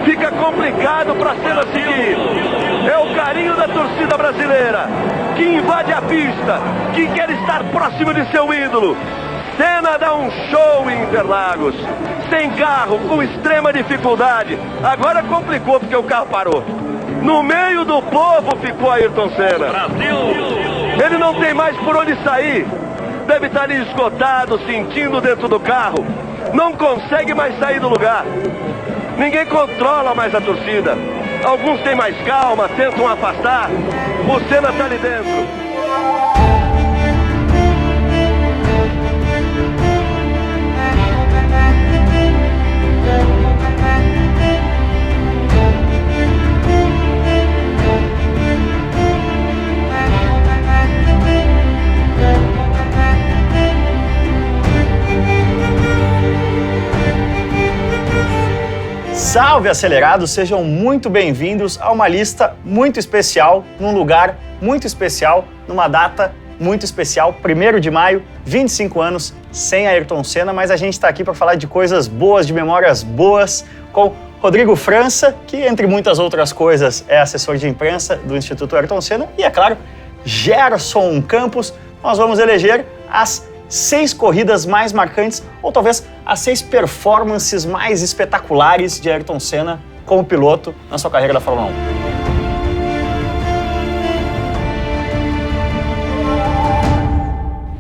Fica complicado para a cena seguir. É o carinho da torcida brasileira que invade a pista, que quer estar próximo de seu ídolo. Senna dá um show em Interlagos. Sem carro, com extrema dificuldade. Agora complicou porque o carro parou. No meio do povo ficou Ayrton Senna. Brasil! Ele não tem mais por onde sair. Deve estar ali esgotado, sentindo dentro do carro. Não consegue mais sair do lugar. Ninguém controla mais a torcida. Alguns têm mais calma, tentam afastar. O Senna está ali dentro. Salve, acelerados! Sejam muito bem-vindos a uma lista muito especial, num lugar muito especial, numa data muito especial, 1º de maio, 25 anos sem Ayrton Senna, mas a gente está aqui para falar de coisas boas, de memórias boas, com Rodrigo França, que, entre muitas outras coisas, é assessor de imprensa do Instituto Ayrton Senna, e, é claro, Gerson Campos. Nós vamos eleger as 6 corridas mais marcantes, ou talvez as 6 performances mais espetaculares de Ayrton Senna como piloto na sua carreira da Fórmula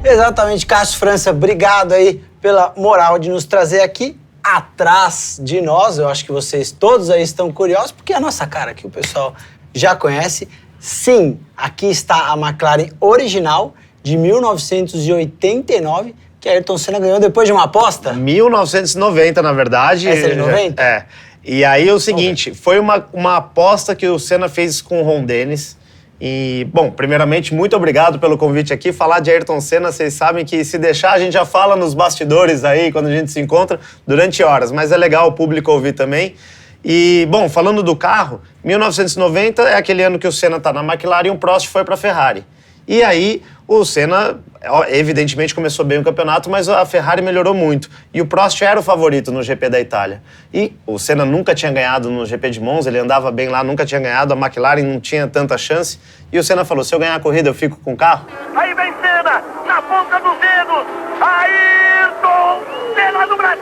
1. Exatamente, Cássio França, obrigado aí pela moral de nos trazer aqui atrás de nós. Eu acho que vocês todos aí estão curiosos, porque é a nossa cara que o pessoal já conhece. Sim, aqui está a McLaren original, de 1989, que Ayrton Senna ganhou depois de uma aposta? 1990, na verdade. Essa é de 90? É. E aí é o seguinte, foi uma aposta que o Senna fez com o Ron Dennis. E, bom, primeiramente, muito obrigado pelo convite aqui. Falar de Ayrton Senna, vocês sabem que se deixar, a gente já fala nos bastidores aí, quando a gente se encontra, durante horas. Mas é legal o público ouvir também. E, bom, falando do carro, 1990 é aquele ano que o Senna tá na McLaren e o Prost foi pra Ferrari. E aí, o Senna, evidentemente, começou bem o campeonato, mas a Ferrari melhorou muito. E o Prost era o favorito no GP da Itália. E o Senna nunca tinha ganhado no GP de Monza, ele andava bem lá, nunca tinha ganhado, a McLaren não tinha tanta chance. E o Senna falou, se eu ganhar a corrida, eu fico com o carro? Aí vem Senna, na ponta dos dedos, Ayrton Senna do Brasil!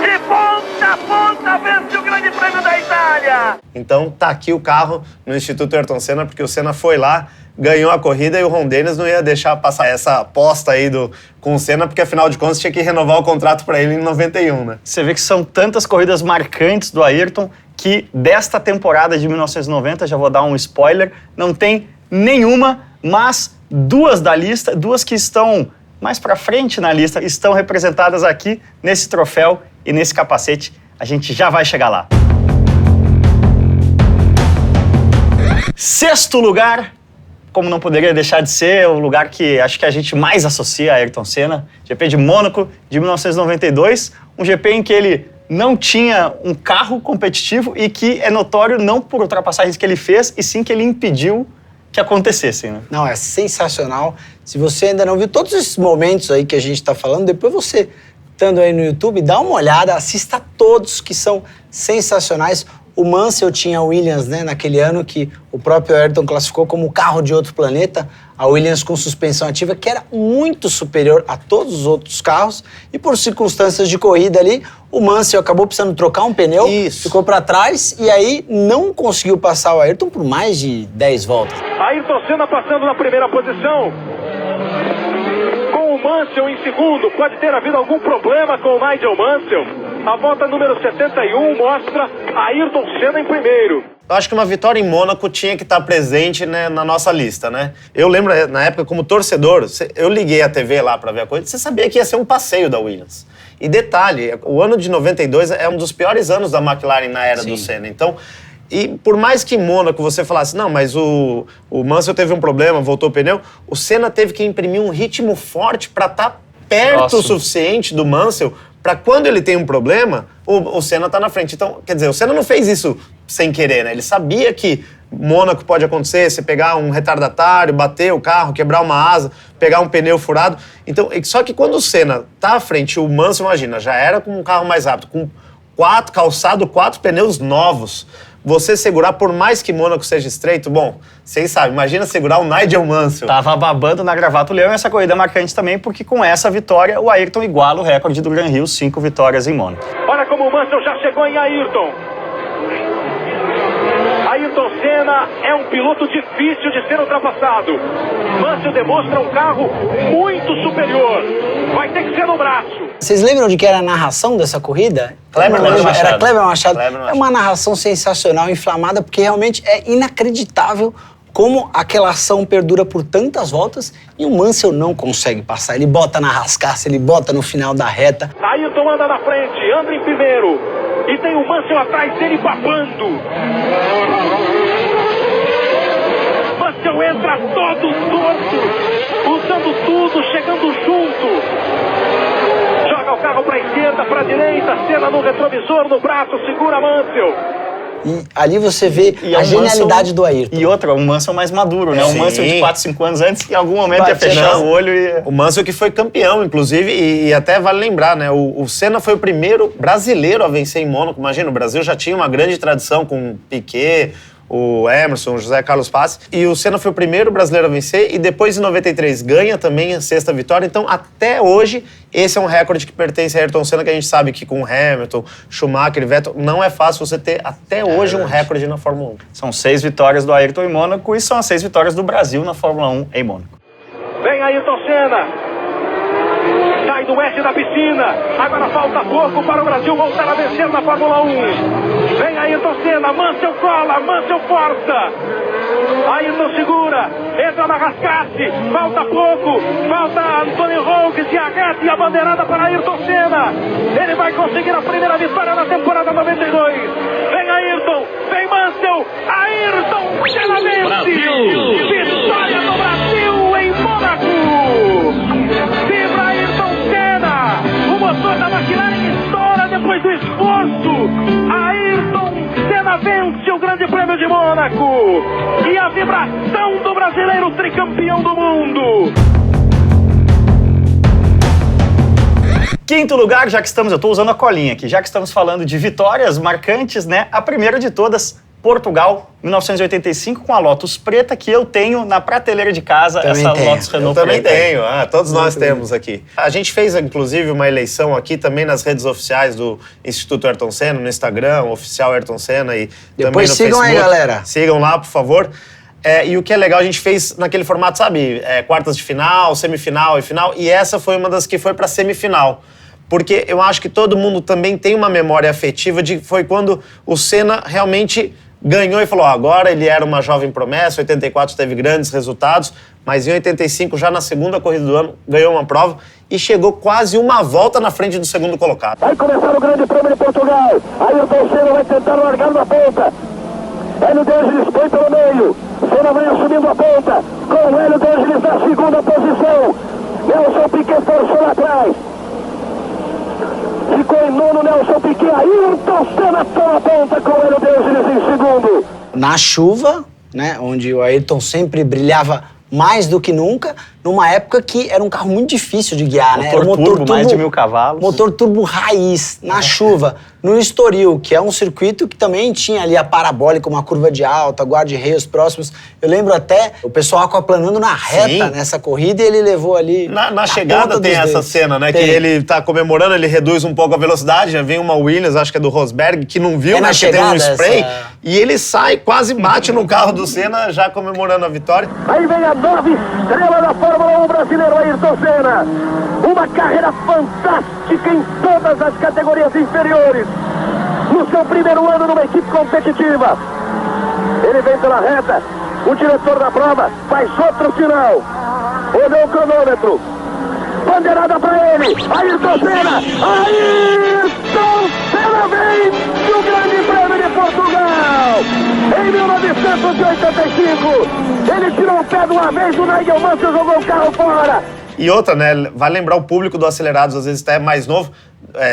De ponta a ponta vence o Grande Prêmio da Itália! Então tá aqui o carro no Instituto Ayrton Senna, porque o Senna foi lá, ganhou a corrida e o Ron Dennis não ia deixar passar essa aposta aí com o Senna, porque afinal de contas tinha que renovar o contrato para ele em 91, né? Você vê que são tantas corridas marcantes do Ayrton que desta temporada de 1990, já vou dar um spoiler, não tem nenhuma, mas 2 da lista, 2 que estão mais pra frente na lista, estão representadas aqui nesse troféu e nesse capacete. A gente já vai chegar lá. 6º lugar, como não poderia deixar de ser, o lugar que acho que a gente mais associa a Ayrton Senna, GP de Mônaco de 1992, um GP em que ele não tinha um carro competitivo e que é notório não por ultrapassagens que ele fez, e sim que ele impediu que acontecessem, né? Não, é sensacional. Se você ainda não viu todos esses momentos aí que a gente está falando, depois você, estando aí no YouTube, dá uma olhada, assista a todos que são sensacionais. O Mansell tinha a Williams, né, naquele ano que o próprio Ayrton classificou como carro de outro planeta, a Williams com suspensão ativa, que era muito superior a todos os outros carros, e por circunstâncias de corrida ali, o Mansell acabou precisando trocar um pneu, ficou para trás, e aí não conseguiu passar o Ayrton por mais de 10 voltas. Ayrton Senna passando na primeira posição, com o Mansell em segundo. Pode ter havido algum problema com o Nigel Mansell. A volta número 71 mostra Ayrton Senna em primeiro. Eu acho que uma vitória em Mônaco tinha que estar presente, né, na nossa lista, né? Eu lembro, na época, como torcedor, eu liguei a TV lá para ver a coisa, você sabia que ia ser um passeio da Williams. E detalhe, o ano de 92 é um dos piores anos da McLaren na era do Senna. Então, e por mais que em Mônaco você falasse, não, mas o Mansell teve um problema, voltou o pneu, o Senna teve que imprimir um ritmo forte para estar perto o suficiente do Mansell para quando ele tem um problema, o Senna tá na frente. Então, quer dizer, o Senna não fez isso sem querer, né? Ele sabia que Mônaco pode acontecer, você pegar um retardatário, bater o carro, quebrar uma asa, pegar um pneu furado. Então, só que quando o Senna tá à frente, o Mansell, imagina, já era com um carro mais rápido, com calçado 4 pneus novos. Você segurar, por mais que Mônaco seja estreito, bom, vocês sabem, imagina segurar o Nigel Mansell. Tava babando na gravata o leão, e essa corrida é marcante também, porque com essa vitória, o Ayrton iguala o recorde do Gran Hill, 5 vitórias em Mônaco. Olha como o Mansell já chegou em Ayrton. Ayrton Senna é um piloto difícil de ser ultrapassado. Mansell demonstra um carro muito superior. Vai ter que ser no braço. Vocês lembram de que era a narração dessa corrida? Kleber Machado. Era Kleber Machado. Kleber Machado. É uma narração sensacional, inflamada, porque realmente é inacreditável como aquela ação perdura por tantas voltas e o Mansell não consegue passar. Ele bota na rascaça, ele bota no final da reta. Ayrton anda na frente, anda em primeiro. E tem o Mansell atrás dele babando. Mansell entra todo torto, usando tudo, chegando junto. Joga o carro para a esquerda, para a direita, Senna no retrovisor, no braço, segura Mansell. E ali você vê a genialidade do Ayrton. E outra, um Mansell mais maduro, né? Um Sim. Mansell de 4, 5 anos antes, que em algum momento ia Bate, fechar não. o olho e... O Mansell que foi campeão, inclusive, e até vale lembrar, né? O Senna foi o primeiro brasileiro a vencer em Mônaco. Imagina, o Brasil já tinha uma grande tradição com Piquet, o Emerson, o José Carlos Passe. E o Senna foi o primeiro brasileiro a vencer e depois, em 93, ganha também a 6ª vitória. Então, até hoje, esse é um recorde que pertence a Ayrton Senna, que a gente sabe que com Hamilton, Schumacher e Vettel, não é fácil você ter até hoje um recorde na Fórmula 1. São 6 vitórias do Ayrton em Mônaco e são as 6 vitórias do Brasil na Fórmula 1 em Mônaco. Vem Ayrton Senna. Sai do oeste da piscina. Agora falta pouco para o Brasil voltar a vencer na Fórmula 1. Vem Ayrton Senna. Mansell cola. Mansell força. Ayrton segura. Entra na rascasse. Falta pouco. Falta Anthony Hawkins e a reta e a bandeirada para Ayrton Senna. Ele vai conseguir a primeira vitória na temporada 92. Vem Ayrton. Vem Mansell. Ayrton Senna vence. Vitória do Brasil em Mônaco. Vibra Ayrton Senna. O motor da McLaren estoura depois do esforço. Ayrton Senna vence o Grande Prêmio de Mônaco. E a vibração do brasileiro tricampeão do mundo. Quinto lugar, já que estamos... Eu estou usando a colinha aqui. Já que estamos falando de vitórias marcantes, né? A primeira de todas... Portugal, 1985, com a Lotus preta, que eu tenho na prateleira de casa, Também essa tenho. Lotus Renault Eu também preta. tenho, todos nós temos aqui. A gente fez, inclusive, uma eleição aqui também nas redes oficiais do Instituto Ayrton Senna, no Instagram, oficial Ayrton Senna e Depois também no sigam aí, Facebook. galera. Sigam lá, por favor. E o que é legal, a gente fez naquele formato, sabe, quartas de final, semifinal e final, e essa foi uma das que foi para semifinal. Porque eu acho que todo mundo também tem uma memória afetiva de foi quando o Senna realmente ganhou e falou, agora ele era uma jovem promessa, 84 teve grandes resultados, mas em 85, já na segunda corrida do ano, ganhou uma prova e chegou quase uma volta na frente do segundo colocado. Vai começar o Grande Prêmio de Portugal. Ayrton Senna vai tentar largar na ponta. Hélio de Angelis põe pelo meio. Senna vai assumindo a ponta. Com o Hélio de Angelis na segunda posição. Nelson Piquet forçou lá atrás. Ficou em nono Nelson Piquet. Ayrton Senna toma a ponta com o Hélio de Angelis em segundo. Na chuva, né, onde o Ayrton sempre brilhava mais do que nunca, numa época que era um carro muito difícil de guiar, né? Era Motor turbo, mais de 1000 cavalos. Motor turbo raiz, na chuva, no Estoril, que é um circuito que também tinha ali a parabólica, uma curva de alta, guarda-reios próximos. Eu lembro até o pessoal aquaplanando na reta nessa corrida e ele levou ali... Na chegada tem essa cena, né? Tem. Que ele tá comemorando, ele reduz um pouco a velocidade, já vem uma Williams, acho que é do Rosberg, que não viu, É na né? Porque tem um chegada spray. essa- E ele sai, quase bate no carro do Senna, já comemorando a vitória. Aí vem a nova estrela da Fórmula 1 brasileiro, Ayrton Senna. Uma carreira fantástica em todas as categorias inferiores. No seu primeiro ano numa equipe competitiva. Ele vem pela reta. O diretor da prova faz outro sinal. Olhou o cronômetro. Bandeirada para ele. Ayrton Senna. Ayrton Senna vence o Grande Prêmio de Portugal. Em 1985, ele tirou o pé de uma vez, o Nigel Mansell jogou o carro fora. E outra, né? Vai lembrar o público do Acelerados, às vezes até mais novo,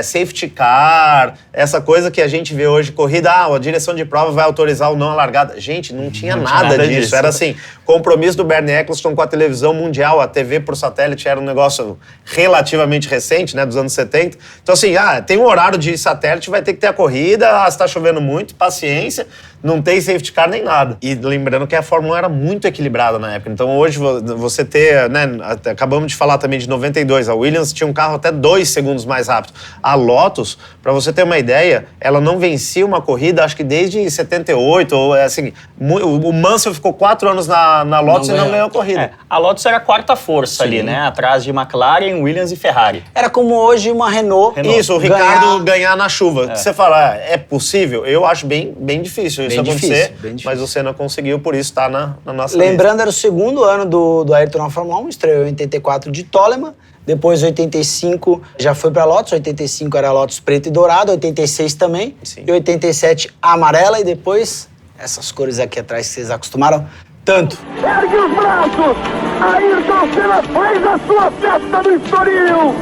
safety car, essa coisa que a gente vê hoje, corrida, a direção de prova vai autorizar ou não a largada. Gente, não tinha nada disso. Era assim, compromisso do Bernie Eccleston com a televisão mundial, a TV por satélite era um negócio relativamente recente, né, dos anos 70. Então assim, tem um horário de satélite, vai ter que ter a corrida, se tá chovendo muito, paciência, não tem safety car nem nada. E lembrando que a Fórmula 1 era muito equilibrada na época. Então hoje você ter, né, acabamos de falar também de 92, a Williams tinha um carro até 2 segundos mais rápido. A Lotus, para você ter uma ideia, ela não vencia uma corrida, acho que desde 78, ou assim, o Mansell ficou 4 anos na Lotus e não ganhou a corrida. A Lotus era a quarta força ali, né? Atrás de McLaren, Williams e Ferrari. Era como hoje uma Renault. Isso, o Ricardo ganhar na chuva. Você fala, é possível? Eu acho bem difícil isso acontecer, mas o Senna conseguiu, por isso está na nossa Lembrando, lista. era o segundo ano do Ayrton na Fórmula 1, estreou em 84 de Toleman, depois 85 já foi para a Lotus, 85 era a Lotus preto e dourado, 86 também, e 87 amarela, e depois essas cores aqui atrás que vocês acostumaram tanto. Ergue os braços! Ayrton Senna faz a sua festa no Estoril!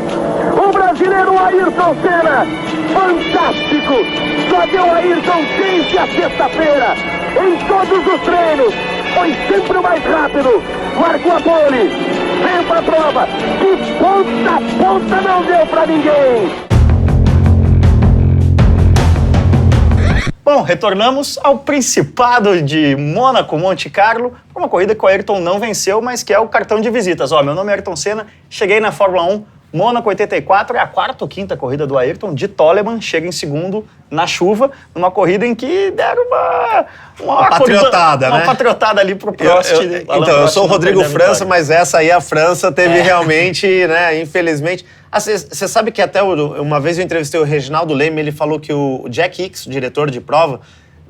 O brasileiro Ayrton Senna, fantástico! Só deu Ayrton desde a sexta-feira, em todos os treinos, foi sempre o mais rápido, marcou a pole, veio pra prova, de ponta a ponta não deu pra ninguém! Bom, retornamos ao Principado de Mônaco, Monte Carlo, para uma corrida que o Ayrton não venceu, mas que é o cartão de visitas. Meu nome é Ayrton Senna, cheguei na Fórmula 1, Mônaco 84, é a quarta ou quinta corrida do Ayrton, de Toleman, chega em segundo na chuva, numa corrida em que deram uma patriotada, né? Uma patriotada ali pro Prost. Eu sou o Rodrigo França, mas essa aí a França teve realmente, né, infelizmente... Você sabe que até uma vez eu entrevistei o Reginaldo Leme, ele falou que o Jack Hicks, o diretor de prova,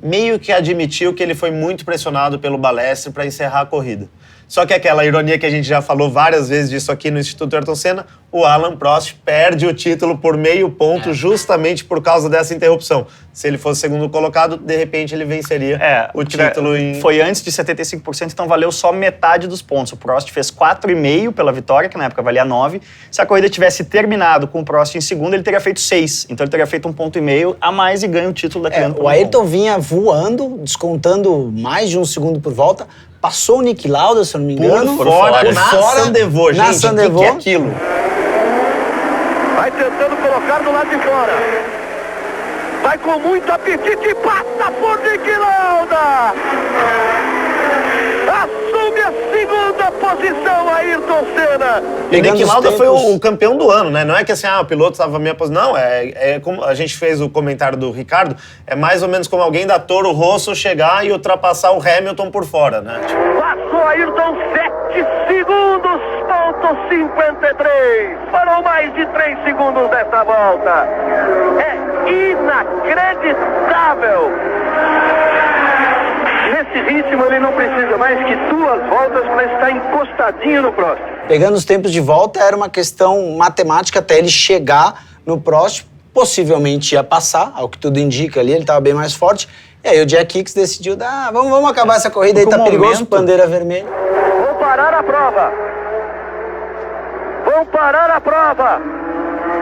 meio que admitiu que ele foi muito pressionado pelo Balestre para encerrar a corrida. Só que aquela ironia que a gente já falou várias vezes disso aqui no Instituto Ayrton Senna, o Alain Prost perde o título por meio ponto justamente por causa dessa interrupção. Se ele fosse segundo colocado, de repente ele venceria o título Foi antes de 75%, então valeu só metade dos pontos. O Prost fez 4,5 pela vitória, que na época valia 9. Se a corrida tivesse terminado com o Prost em segundo, ele teria feito 6. Então ele teria feito 1,5 ponto a mais e ganha o título daquele ano. O Ayrton vinha voando, descontando mais de 1 segundo por volta, passou o Nick Lauda, se eu não me engano. Por fora, na Sandevaux, gente. Na Sandevaux. Que é aquilo? Vai tentando colocar do lado de fora. Vai com muito apetite e passa por Nick Lauda. Assume a segunda posição, Ayrton Senna. E Nick Lauda foi o campeão do ano, né? Não é que assim, o piloto estava meio posição. Não, é como a gente fez o comentário do Ricardo, é mais ou menos como alguém da Toro Rosso chegar e ultrapassar o Hamilton por fora, né? Passou Ayrton 7 segundos, ponto 53. Foram mais de 3 segundos dessa volta. É inacreditável. Nesse ritmo ele não precisa mais que 2 voltas para estar encostadinho no Prost. Pegando os tempos de volta, era uma questão matemática até ele chegar no Prost, possivelmente ia passar, ao que tudo indica ali, ele estava bem mais forte. E aí o Jack Hicks decidiu vamos acabar essa corrida aí, tá perigoso, bandeira vermelha. Vão parar a prova. Vão parar a prova.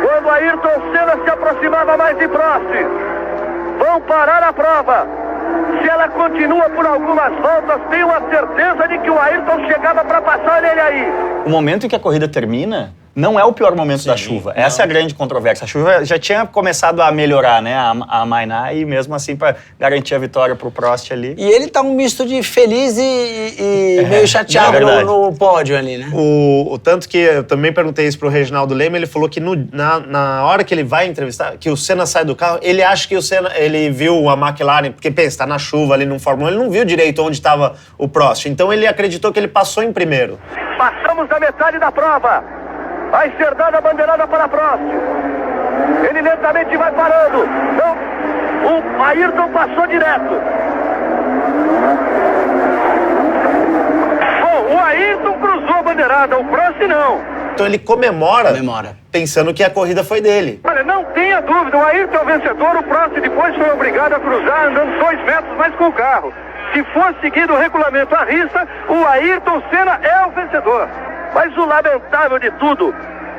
Quando Ayrton Senna se aproximava mais de Prost. Vão parar a prova. Se ela continua por algumas voltas, tenho a certeza de que o Ayrton chegava para passar ele aí. O momento em que a corrida termina não é o pior momento da chuva. Essa é a grande controvérsia. A chuva já tinha começado a melhorar, né? A amainar, e mesmo assim para garantir a vitória pro Prost ali. E ele tá um misto de feliz e meio chateado no pódio ali, né? O tanto que eu também perguntei isso pro Reginaldo Leme, ele falou que na hora que ele vai entrevistar, que o Senna sai do carro, ele acha que o Senna, ele viu a McLaren, porque pensa, tá na chuva ali no Fórmula 1, ele não viu direito onde estava o Prost. Então ele acreditou que ele passou em primeiro. Passamos da metade da prova. Vai ser dada a bandeirada para Prost. Ele lentamente vai parando. Não, o Ayrton passou direto. Bom, o Ayrton cruzou a bandeirada, o Prost não. Então ele comemora pensando que a corrida foi dele. Olha, não tenha dúvida, o Ayrton é o vencedor, o Prost depois foi obrigado a cruzar andando 2 metros mais com o carro. Se for seguido o regulamento à risca, o Ayrton Senna é o vencedor. Mas o lamentável de tudo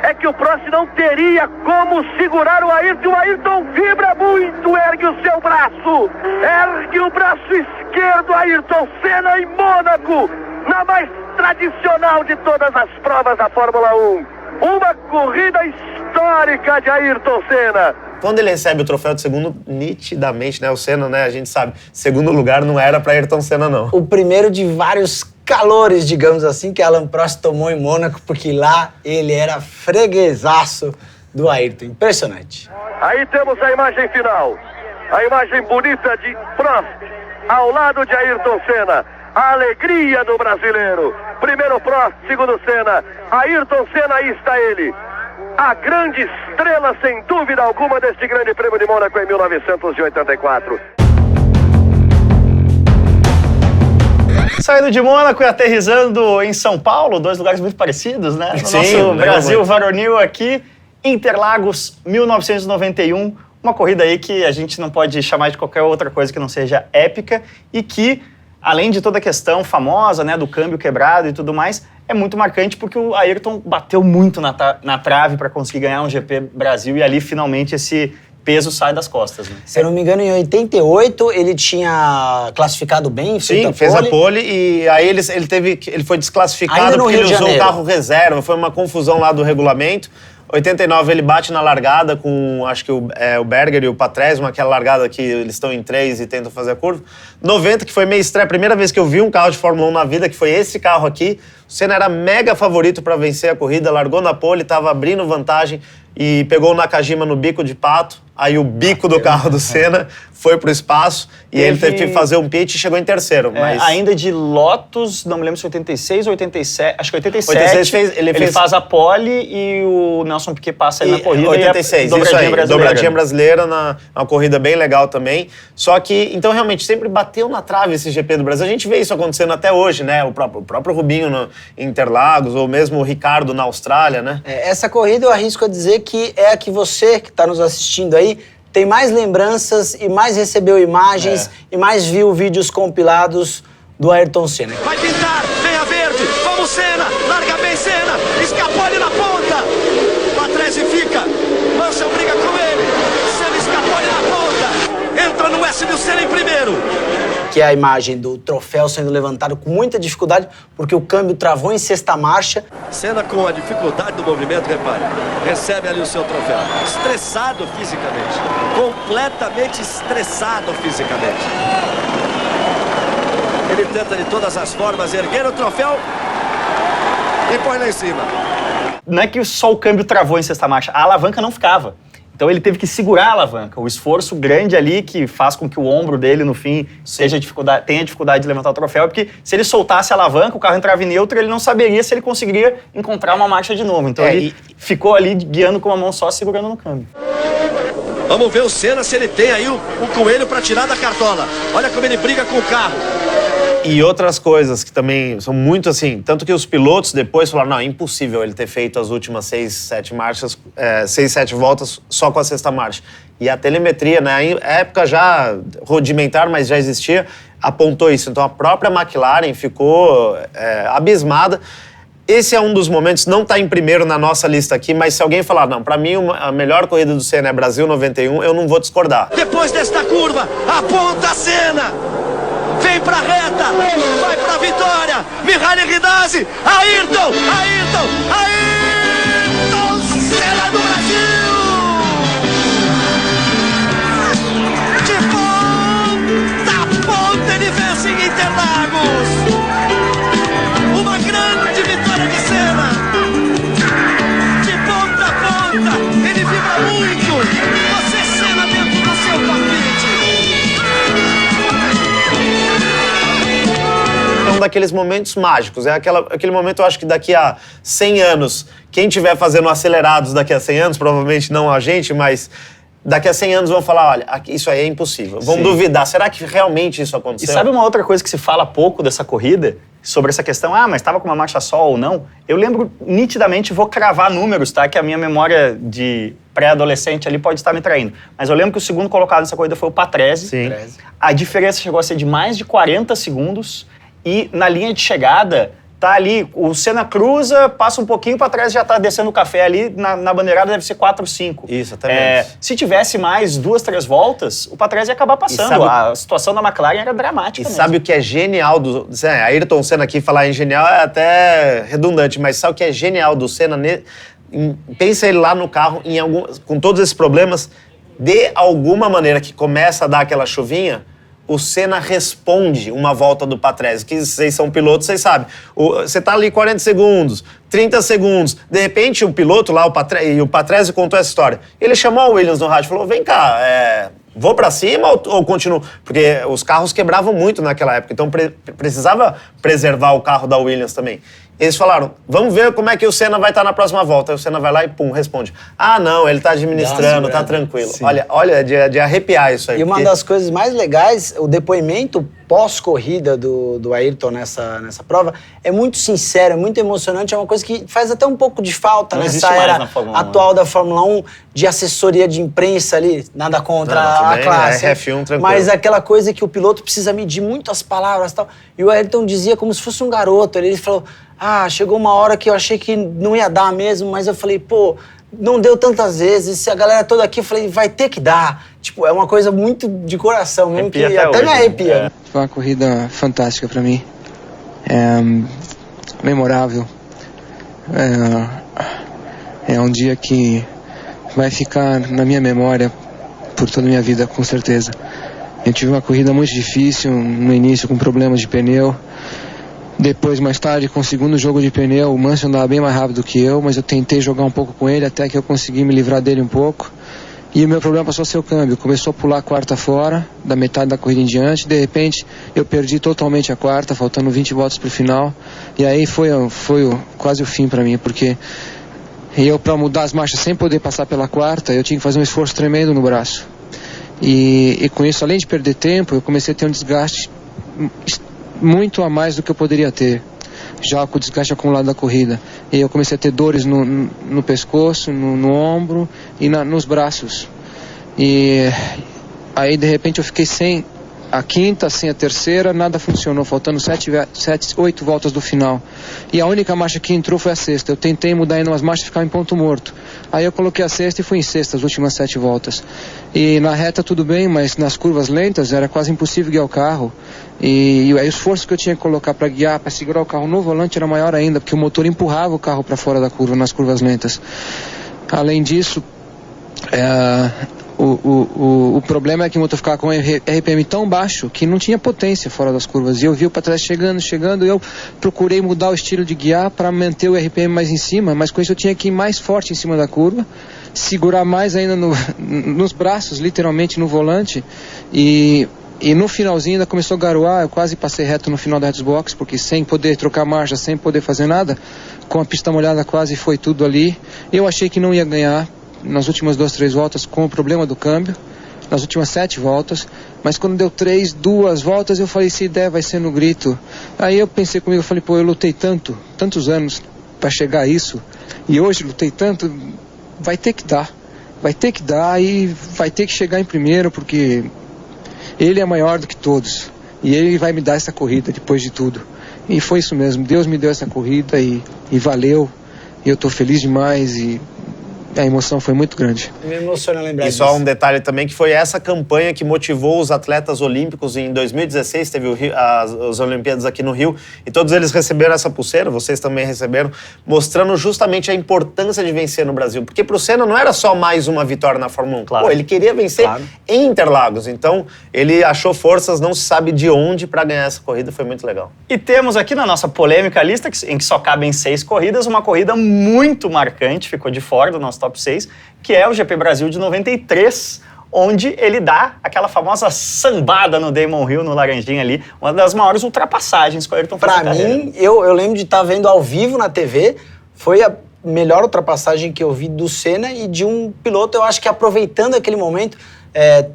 é que o Prost não teria como segurar o Ayrton. O Ayrton vibra muito, ergue o seu braço, ergue o braço esquerdo, Ayrton Senna em Mônaco, na mais tradicional de todas as provas da Fórmula 1. Uma corrida histórica de Ayrton Senna. Quando ele recebe o troféu de segundo, nitidamente, né? O Senna, né? A gente sabe, segundo lugar não era para Ayrton Senna, não. O primeiro de vários calores, digamos assim, que Alain Prost tomou em Mônaco, porque lá ele era freguesaço do Ayrton. Impressionante. Aí temos a imagem final. A imagem bonita de Prost ao lado de Ayrton Senna. A alegria do brasileiro. Primeiro Prost, segundo Senna. Ayrton Senna, aí está ele. A grande estrela, sem dúvida alguma, deste grande prêmio de Mônaco em 1984. Saindo de Mônaco e aterrissando em São Paulo, dois lugares muito parecidos, né? No nosso Brasil varonil aqui, Interlagos, 1991. Uma corrida aí que a gente não pode chamar de qualquer outra coisa que não seja épica e que, além de toda a questão famosa, né, do câmbio quebrado e tudo mais, é muito marcante porque o Ayrton bateu muito na trave para conseguir ganhar um GP Brasil e ali finalmente esse peso sai das costas. Né? Se eu não me engano, em 88 ele tinha classificado bem, sim, fez a pole e aí ele foi desclassificado porque ele usou um carro reserva, foi uma confusão lá do regulamento. 89 ele bate na largada com, acho que o Berger e o Patrese, aquela largada que eles estão em 3 e tentam fazer a curva. 90, que foi meio estreia, a primeira vez que eu vi um carro de Fórmula 1 na vida, que foi esse carro aqui. O Senna era mega favorito para vencer a corrida, largou na pole, estava abrindo vantagem e pegou o Nakajima no bico de pato. Aí o bico do carro do Senna foi pro espaço e ele teve que fazer um pit e chegou em terceiro. Mas... ainda de Lotus, não me lembro se 86 ou 87, acho que 87, 86 ele faz a pole e o Nelson Piquet passa aí na corrida. 86, isso aí, dobradinha brasileira, uma corrida bem legal também. Só que, então realmente, sempre bateu na trave esse GP do Brasil. A gente vê isso acontecendo até hoje, né? O próprio Rubinho em Interlagos, ou mesmo o Ricardo na Austrália, né? Essa corrida eu arrisco a dizer que é a que você, que está nos assistindo aí, tem mais lembranças e mais recebeu imagens e mais viu vídeos compilados do Ayrton Senna. Vai pintar, vem a verde, vamos Senna, larga bem Senna, escapou ali na ponta. Patrese fica, Mansell briga com ele, Senna escapou ali na ponta, entra no S do Senna em primeiro. Que é a imagem do troféu sendo levantado com muita dificuldade, porque o câmbio travou em sexta marcha. Senna com a dificuldade do movimento, repare, recebe ali o seu troféu. Estressado fisicamente, completamente estressado fisicamente. Ele tenta de todas as formas erguer o troféu e põe lá em cima. Não é que só o câmbio travou em sexta marcha, a alavanca não ficava. Então ele teve que segurar a alavanca, o esforço grande ali que faz com que o ombro dele, no fim, tenha dificuldade de levantar o troféu, porque se ele soltasse a alavanca, o carro entrava em neutro, ele não saberia se ele conseguiria encontrar uma marcha de novo. Então ele ficou ali guiando com uma mão só, segurando no câmbio. Vamos ver o Senna se ele tem aí o coelho para tirar da cartola. Olha como ele briga com o carro. E outras coisas que também são muito assim, tanto que os pilotos depois falaram, não, é impossível ele ter feito as últimas 6, 7 voltas só com a sexta marcha. E a telemetria, na época já rudimentar, mas já existia, apontou isso. Então a própria McLaren ficou abismada. Esse é um dos momentos, não está em primeiro na nossa lista aqui, mas se alguém falar, não, para mim a melhor corrida do Senna é Brasil 91, eu não vou discordar. Depois desta curva, aponta a Senna! Vem pra reta, vai pra vitória, Mihaly Ridazzi, Ayrton Senna do Brasil! De ponta a ponta ele vence em Interlagos, uma grande vitória de Senna, de ponta a ponta, ele vibra muito, você Senna dentro do seu cockpit. É um daqueles momentos mágicos, aquele momento, eu acho que daqui a 100 anos, quem estiver fazendo acelerados daqui a 100 anos, provavelmente não a gente, mas daqui a 100 anos vão falar, olha, isso aí é impossível, vão duvidar, será que realmente isso aconteceu? E sabe uma outra coisa que se fala pouco dessa corrida, sobre essa questão, mas estava com uma marcha só ou não? Eu lembro nitidamente, vou cravar números, tá? Que a minha memória de pré-adolescente ali pode estar me traindo. Mas eu lembro que o segundo colocado nessa corrida foi o Patrese. Sim. A diferença chegou a ser de mais de 40 segundos e na linha de chegada Tá ali, o Senna cruza, passa um pouquinho para trás, já tá descendo o café ali, na bandeirada deve ser 4, 5. Isso, exatamente. Se tivesse mais 2, 3 voltas, o Patrese ia acabar passando. A situação da McLaren era dramática mesmo. Sabe o que é genial do... Ayrton Senna aqui, falar em genial é até redundante, mas sabe o que é genial do Senna? Pensa ele lá no carro, com todos esses problemas, de alguma maneira que começa a dar aquela chuvinha, o Senna responde uma volta do Patrese, que vocês são pilotos, vocês sabem. Você tá ali 40 segundos, 30 segundos, de repente o piloto lá, o Patrese contou essa história. Ele chamou o Williams no rádio e falou, vem cá, vou pra cima ou continuo? Porque os carros quebravam muito naquela época, então precisava preservar o carro da Williams também. Eles falaram, vamos ver como é que o Senna vai estar na próxima volta. Aí o Senna vai lá e pum, responde. Ah, não, ele tá administrando, tá tranquilo. Sim. Olha, de arrepiar isso aí. E uma das coisas mais legais, o depoimento pós-corrida do Ayrton nessa prova, é muito sincero, é muito emocionante, é uma coisa que faz até um pouco de falta nessa era atual da Fórmula 1, de assessoria de imprensa ali, nada contra a classe. F1, tranquilo. Mas aquela coisa que o piloto precisa medir muito as palavras e tal. E o Ayrton dizia como se fosse um garoto, ele falou... chegou uma hora que eu achei que não ia dar mesmo, mas eu falei, pô, não deu tantas vezes, se a galera toda aqui, eu falei, vai ter que dar. Tipo, é uma coisa muito de coração mesmo, que até me arrepia. Foi uma corrida fantástica pra mim, memorável. É um dia que vai ficar na minha memória por toda a minha vida, com certeza. Eu tive uma corrida muito difícil, no início com problemas de pneu. Depois, mais tarde, com o segundo jogo de pneu, o Mansell andava bem mais rápido que eu, mas eu tentei jogar um pouco com ele até que eu consegui me livrar dele um pouco. E o meu problema passou a ser o câmbio. Começou a pular a quarta fora, da metade da corrida em diante. De repente, eu perdi totalmente a quarta, faltando 20 voltas para o final. E aí foi quase o fim para mim, porque eu, para mudar as marchas sem poder passar pela quarta, eu tinha que fazer um esforço tremendo no braço. E com isso, além de perder tempo, eu comecei a ter um desgaste muito a mais do que eu poderia ter, já com o desgaste acumulado da corrida. E eu comecei a ter dores no pescoço, no ombro e nos braços. E aí, de repente, eu fiquei sem a quinta, sem a terceira, nada funcionou, faltando 8 voltas do final. E a única marcha que entrou foi a sexta. Eu tentei mudar ainda umas marchas e ficava em ponto morto. Aí eu coloquei a sexta e fui em sexta as últimas 7 voltas. E na reta tudo bem, mas nas curvas lentas era quase impossível guiar o carro. E aí o esforço que eu tinha que colocar para guiar, para segurar o carro no volante era maior ainda, porque o motor empurrava o carro para fora da curva nas curvas lentas. Além disso, o problema é que o motor ficava com um RPM tão baixo que não tinha potência fora das curvas. E eu vi o Patrese chegando, e eu procurei mudar o estilo de guiar para manter o RPM mais em cima, mas com isso eu tinha que ir mais forte em cima da curva, segurar mais ainda nos braços, literalmente no volante, e no finalzinho ainda começou a garoar. Eu quase passei reto no final da box, porque sem poder trocar marcha, sem poder fazer nada, com a pista molhada quase foi tudo ali. Eu achei que não ia ganhar nas últimas 2, 3 voltas com o problema do câmbio, nas últimas 7 voltas, mas quando deu 2 voltas eu falei, se der vai ser no grito. Aí eu pensei comigo, eu falei, pô, eu lutei tantos anos para chegar a isso, e hoje lutei tanto, vai ter que dar e vai ter que chegar em primeiro, porque ele é maior do que todos, e ele vai me dar essa corrida depois de tudo. E foi isso mesmo, Deus me deu essa corrida e valeu, e eu tô feliz demais, e a emoção foi muito grande. Me emociona lembrar disso. E só um detalhe também, que foi essa campanha que motivou os atletas olímpicos. Em 2016 teve as Olimpíadas aqui no Rio, e todos eles receberam essa pulseira, vocês também receberam, mostrando justamente a importância de vencer no Brasil. Porque pro Senna não era só mais uma vitória na Fórmula 1. Claro. Pô, ele queria vencer em Interlagos. Então, ele achou forças, não se sabe de onde, para ganhar essa corrida. Foi muito legal. E temos aqui na nossa polêmica lista, em que só cabem 6 corridas, uma corrida muito marcante, ficou de fora do nosso top 6, que é o GP Brasil de 93, onde ele dá aquela famosa sambada no Damon Hill, no Laranjinha ali, uma das maiores ultrapassagens que o Ayrton fez na carreira. Pra mim, eu lembro de estar vendo ao vivo na TV, foi a melhor ultrapassagem que eu vi do Senna e de um piloto, eu acho que aproveitando aquele momento,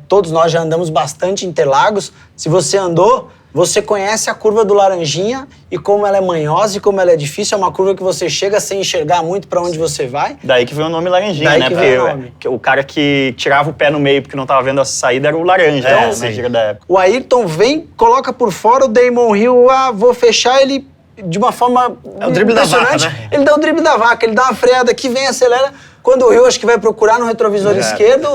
todos nós já andamos bastante em Interlagos, se você andou, você conhece a curva do Laranjinha e como ela é manhosa e como ela é difícil. É uma curva que você chega sem enxergar muito para onde você vai. Daí que veio o nome Laranjinha, né? Porque o cara que tirava o pé no meio porque não estava vendo a saída era o Laranja, na gira da época. O Ayrton vem, coloca por fora o Damon Hill, vou fechar, ele de uma forma É o drible da vaca, impressionante. né? Ele dá o drible da vaca, ele dá uma freada aqui, vem, acelera. Quando o Hill acho que vai procurar no retrovisor esquerdo,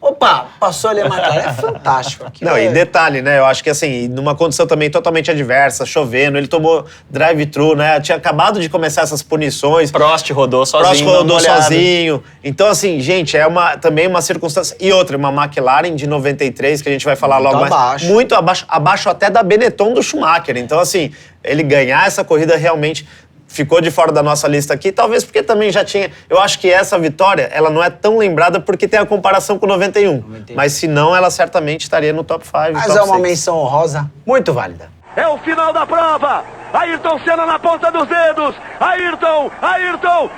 opa, passou ali a McLaren. É fantástico. Não, e detalhe, né? Eu acho que assim, numa condição também totalmente adversa, chovendo, ele tomou drive-thru, né? Tinha acabado de começar essas punições. Prost rodou sozinho. Prost rodou dá uma olhada. sozinho. Então, assim, gente, também uma circunstância. E outra, uma McLaren de 93, que a gente vai falar logo mais. Abaixo. Muito abaixo até da Benetton do Schumacher. Então, assim, ele ganhar essa corrida realmente ficou de fora da nossa lista aqui, talvez porque também já tinha... Eu acho que essa vitória, ela não é tão lembrada porque tem a comparação com o 91. Mas se não, ela certamente estaria no top 5. Mas top é uma 6. menção honrosa muito válida. É o final da prova. Ayrton Senna na ponta dos dedos. Ayrton! Ayrton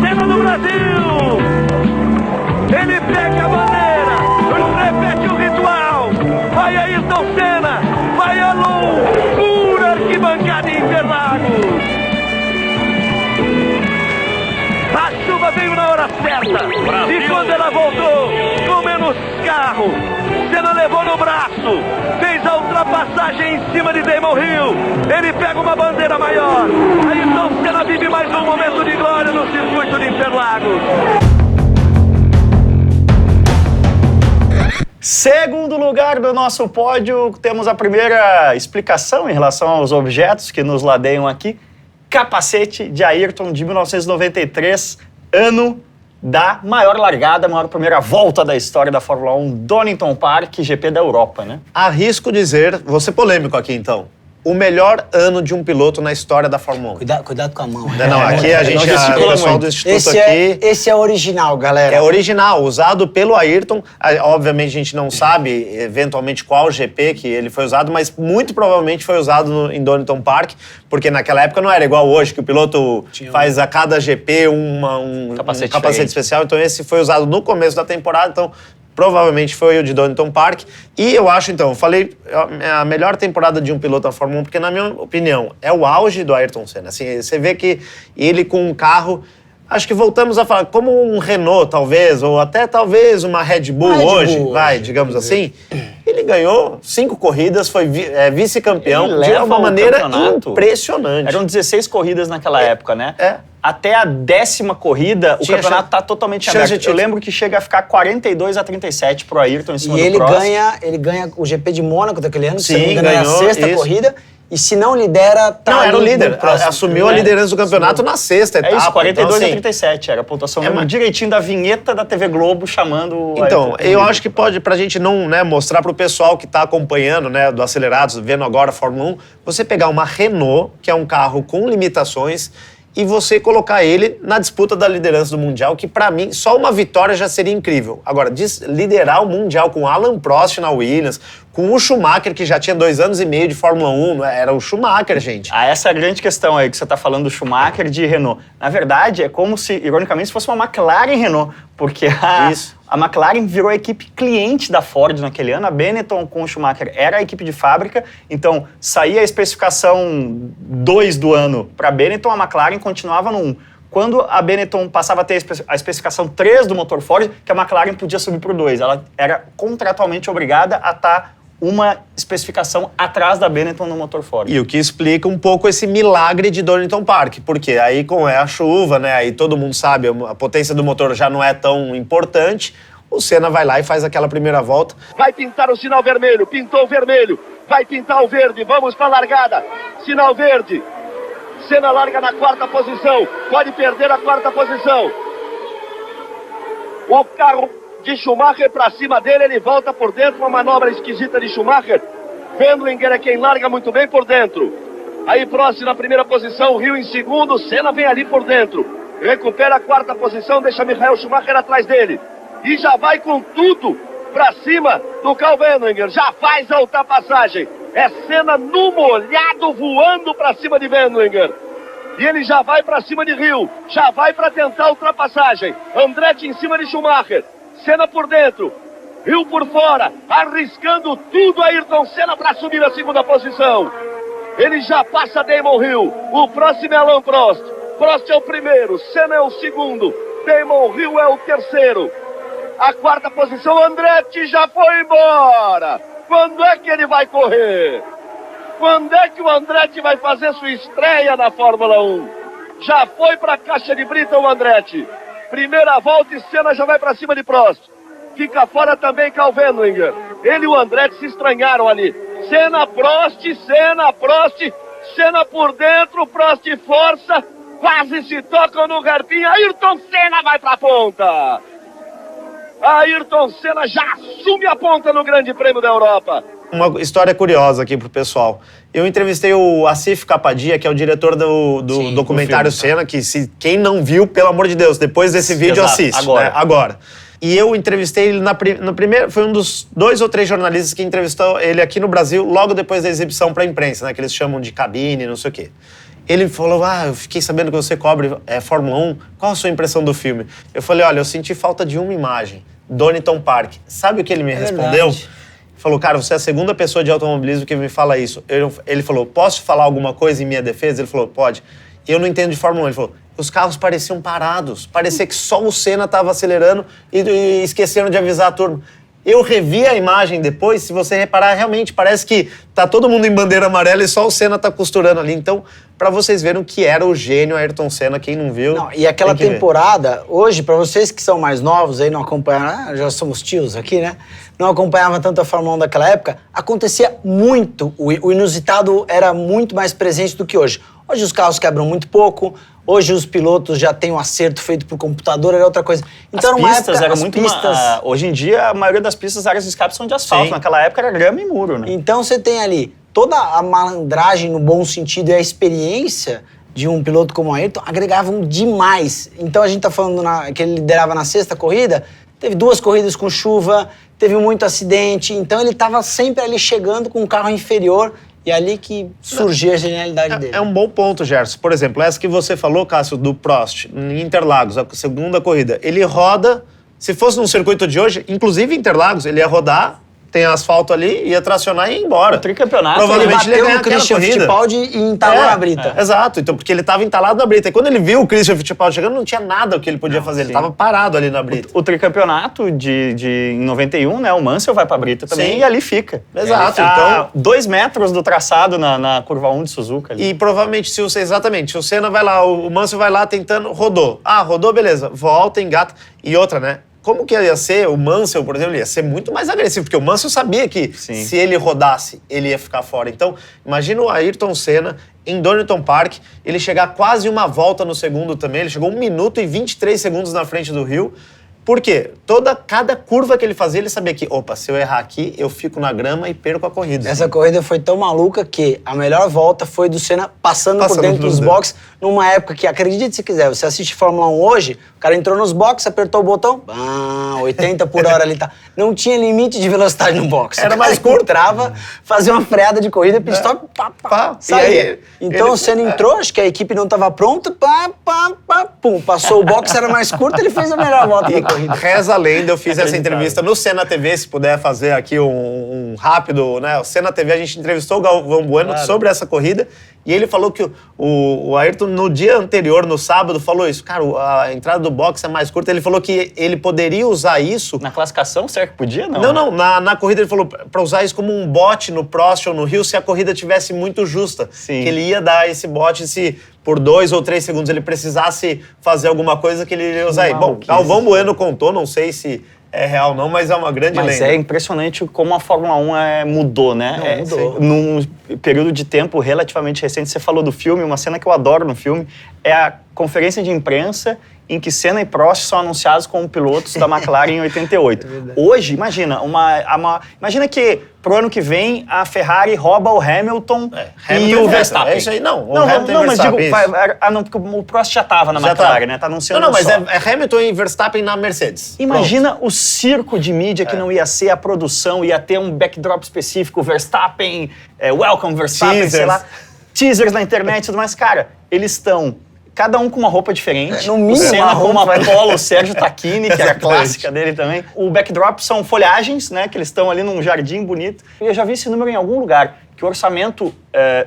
Senna do Brasil! Ele pega a bandeira, repete o ritual. Vai Ayrton Senna, vai a loucura arquibancada em Interlagos. A chuva veio na hora certa. E quando ela voltou, com menos carro, Senna levou no braço, fez a ultrapassagem em cima de Damon Hill. Ele pega uma bandeira maior. Ayrton Senna vive mais um momento de glória no circuito de Interlagos. Segundo lugar do nosso pódio, temos a primeira explicação em relação aos objetos que nos ladeiam aqui. Capacete de Ayrton de 1993, ano da maior largada, maior primeira volta da história da Fórmula 1, Donington Park, GP da Europa, né? Arrisco dizer, vou ser polêmico aqui então, o melhor ano de um piloto na história da Fórmula 1. Cuidado com a mão. Não, aqui a gente, o pessoal do Instituto aqui... Esse é original, galera. É original, usado pelo Ayrton. Obviamente a gente não sabe eventualmente qual GP que ele foi usado, mas muito provavelmente foi usado em Donington Park, porque naquela época não era igual hoje, que o piloto faz a cada GP um capacete especial. Então esse foi usado no começo da temporada, então provavelmente foi o de Donington Park. E eu acho, então, eu falei a melhor temporada de um piloto da Fórmula 1, porque na minha opinião é o auge do Ayrton Senna. Assim, você vê que ele com um carro... Acho que voltamos a falar, como um Renault, talvez, ou até talvez uma Red Bull hoje, digamos assim. Ele ganhou 5 corridas, foi vice-campeão de uma maneira impressionante. Eram 16 corridas naquela época, né? É. Até a 10ª corrida, o campeonato está totalmente aberto. Eu lembro que chega a ficar 42-37 pro Ayrton em cima do Prost. E ele ganha o GP de Mônaco daquele ano, Sim, se não me engano, ganhou, é a 6ª corrida. E se não lidera, tá Não, era o ali líder. no próximo. Assumiu a liderança do campeonato na 6ª etapa. É isso, 42 então, a 37 era a pontuação. Lembro direitinho da vinheta da TV Globo chamando o Então, Ayrton. eu acho que pode, pra gente não mostrar pro pessoal que tá acompanhando, né, do Acelerados, vendo agora a Fórmula 1, você pegar uma Renault, que é um carro com limitações, e você colocar ele na disputa da liderança do Mundial, que pra mim, só uma vitória já seria incrível. Agora, liderar o Mundial com Alan Prost na Williams, com o Schumacher, que já tinha 2 anos e meio de Fórmula 1, era o Schumacher, gente. Essa é a grande questão aí, que você está falando do Schumacher de Renault. Na verdade, é como se, ironicamente, fosse uma McLaren Renault, porque a McLaren virou a equipe cliente da Ford naquele ano, a Benetton com o Schumacher era a equipe de fábrica, então saía a especificação 2 do ano para a Benetton, a McLaren continuava no 1. Quando a Benetton passava a ter a especificação 3 do motor Ford, que a McLaren podia subir para o 2, ela era contratualmente obrigada a estar uma especificação atrás da Benetton no motor Ford. E o que explica um pouco esse milagre de Donington Park, porque aí com a chuva, né, aí todo mundo sabe, a potência do motor já não é tão importante, o Senna vai lá e faz aquela primeira volta. Vai pintar o sinal vermelho, pintou o vermelho, vai pintar o verde, vamos para a largada, sinal verde. Senna larga na 4ª posição, pode perder a 4ª posição. O carro de Schumacher para cima dele, ele volta por dentro, uma manobra esquisita de Schumacher. Wendlinger é quem larga muito bem por dentro. Aí Prost na 1ª posição, Hill em 2º, Senna vem ali por dentro. Recupera a 4ª posição, deixa Michael Schumacher atrás dele. E já vai com tudo para cima do Karl Wendlinger, já faz a ultrapassagem. É Senna no molhado, voando para cima de Wendlinger. E ele já vai para cima de Hill, já vai para tentar a ultrapassagem. Andretti em cima de Schumacher. Senna por dentro, Hill por fora, arriscando tudo Ayrton Senna para subir a 2ª posição. Ele já passa Damon Hill, o próximo é Alain Prost. Prost é o primeiro, Senna é o segundo, Damon Hill é o terceiro. A quarta posição, o Andretti já foi embora. Quando é que ele vai correr? Quando é que o Andretti vai fazer sua estreia na Fórmula 1? Já foi para a caixa de brita o Andretti. Primeira volta e Senna já vai para cima de Prost. Fica fora também Karl Wendlinger. Ele e o Andretti se estranharam ali. Senna, Prost, Senna por dentro, Prost força, quase se tocam no garpinho. Ayrton Senna vai para a ponta. Ayrton Senna já assume a ponta no Grande Prêmio da Europa. Uma história curiosa aqui pro pessoal. Eu entrevistei o Asif Kapadia, que é o diretor do documentário Senna, que quem não viu, pelo amor de Deus, depois desse vídeo assiste. Agora. E eu entrevistei ele no primeiro... Foi um dos 2 ou 3 jornalistas que entrevistou ele aqui no Brasil, logo depois da exibição pra imprensa, né? Que eles chamam de cabine, não sei o quê. Ele falou, eu fiquei sabendo que você cobre Fórmula 1, qual a sua impressão do filme? Eu falei, olha, eu senti falta de uma imagem, Donington Park. Sabe o que ele me respondeu? Ele falou, cara, você é a segunda pessoa de automobilismo que me fala isso. Ele falou, posso falar alguma coisa em minha defesa? Ele falou, pode. Eu não entendo de Fórmula 1. Ele falou, os carros pareciam parados, parecia que só o Senna estava acelerando e esqueceram de avisar a turma. Eu revi a imagem depois, se você reparar, realmente parece que tá todo mundo em bandeira amarela e só o Senna tá costurando ali. Então, pra vocês verem o que era o gênio Ayrton Senna, quem não viu... Não, e aquela temporada, hoje, pra vocês que são mais novos aí, não acompanharam, já somos tios aqui, né? Não acompanhavam tanto a Fórmula 1 daquela época, acontecia muito, o inusitado era muito mais presente do que hoje. Hoje os carros quebram muito pouco, hoje os pilotos já têm um acerto feito por computador, era outra coisa. Então, as pistas eram muito... Hoje em dia, a maioria das pistas, áreas de escape são de asfalto. Sim. Naquela época era grama e muro, né? Então você tem ali toda a malandragem no bom sentido e a experiência de um piloto como o Ayrton agregavam demais. Então a gente tá falando que ele liderava na 6ª corrida, teve 2 corridas com chuva, teve muito acidente, então ele estava sempre ali chegando com um carro inferior. E é ali que surgiu a genialidade dele. É um bom ponto, Gerson. Por exemplo, essa que você falou, Cássio, do Prost, em Interlagos, a segunda corrida. Ele roda, se fosse num circuito de hoje, inclusive Interlagos, ele ia rodar, tem asfalto ali, ia tracionar e ia embora. O tricampeonato. Provavelmente ele ia ganhar aquela corrida. Fittipaldi e entalou na brita. Exato, então, porque ele estava entalado na brita. E quando ele viu o Christian Fittipaldi chegando, não tinha nada o que ele podia fazer. Ele estava parado ali na brita. O tricampeonato em 91, né? O Mansell vai pra brita também e ali fica. Exato. Então, 2 metros do traçado na curva 1 de Suzuka. Ali. E provavelmente, se o Senna vai lá, o Mansell vai lá tentando, rodou. Rodou, beleza. Volta, engata. E outra, né? Como que ia ser o Mansell, por exemplo, ia ser muito mais agressivo, porque o Mansell sabia que se ele rodasse, ele ia ficar fora. Então, imagina o Ayrton Senna em Donington Park, ele chegar quase uma volta no segundo também, ele chegou 1 minuto e 23 segundos na frente do Hill. Por quê? Cada curva que ele fazia, ele sabia que, se eu errar aqui, eu fico na grama e perco a corrida. Essa corrida foi tão maluca que a melhor volta foi do Senna passando por dentro dos boxes, numa época que, acredite se quiser, você assiste Fórmula 1 hoje, o cara entrou nos boxes, apertou o botão, 80 por hora ali, tá. Não tinha limite de velocidade no box. Era mais curto. Entrava, fazia uma freada de corrida, pit stop, saía. Então o Senna entrou, acho que a equipe não estava pronta, pum, passou o box, era mais curto, ele fez a melhor volta da corrida. Reza a lenda, eu fiz essa entrevista no Senna TV, se puder fazer aqui um rápido, né? O Senna TV, a gente entrevistou o Galvão Bueno sobre essa corrida e ele falou que o Ayrton, no dia anterior, no sábado, falou isso. Cara, a entrada do box é mais curta. Ele falou que ele poderia usar isso... Na classificação, será que podia? Não. Na corrida ele falou pra usar isso como um bote no Prost ou no Hill se a corrida tivesse muito justa. Sim. Que ele ia dar esse bote se por 2 ou 3 segundos ele precisasse fazer alguma coisa que ele ia usar aí. Bom, Galvão Bueno contou, não sei se é real não, mas é uma grande lenda. Mas é impressionante como a Fórmula 1 mudou, né? Mudou. Num período de tempo relativamente recente, você falou do filme, uma cena que eu adoro no filme é a conferência de imprensa em que Senna e Prost são anunciados como pilotos da McLaren em 88. Hoje, imagina, imagina que pro ano que vem a Ferrari rouba o Hamilton e o Verstappen. É isso aí, não. Mas digo, porque o Prost já estava na McLaren, né? Tá anunciando Não, mas é Hamilton e Verstappen na Mercedes. Imagina o circo de mídia que não ia ser a produção, ia ter um backdrop específico, Verstappen, Welcome Verstappen, sei lá, teasers na internet e tudo mais. Cara, eles estão... Cada um com uma roupa diferente. No mínimo, o Senna com uma polo, o Sérgio Tacchini, que era a clássica dele também. O backdrop são folhagens, né? Que eles estão ali num jardim bonito. E eu já vi esse número em algum lugar, que o orçamento,